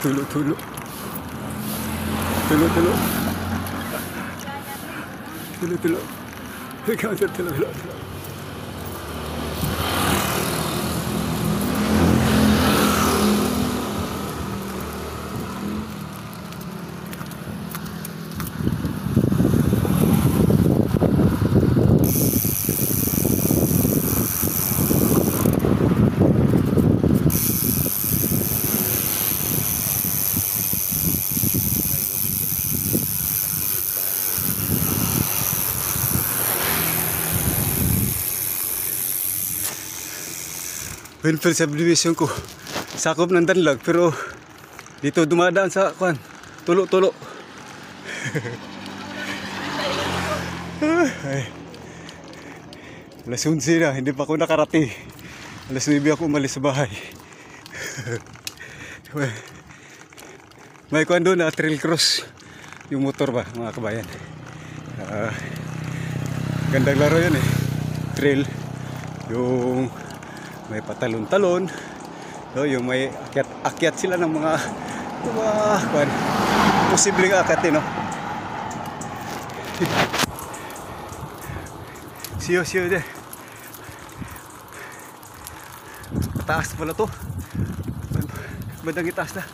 Tulo, tulo. Tulo, tulo. Tulo, tulo. Ikaw sa tulo, tulo. Winfield subdivision ko. Sakop ng Danlag pero dito dumadaan sa kuan. Tulo-tulo. Ay. Alas 11 na, hindi pa ako nakarati. Alas 9 ako umalis sa bahay. May kuan doon na trail cross. Yung motor ba, mga kabayan. Gandang laro yun eh. Trail. Yung may patalon-talon, so, yung may akyat sila ng mga posibleng akat, no? Siyo de. Taas pala to. Bandang itaas na.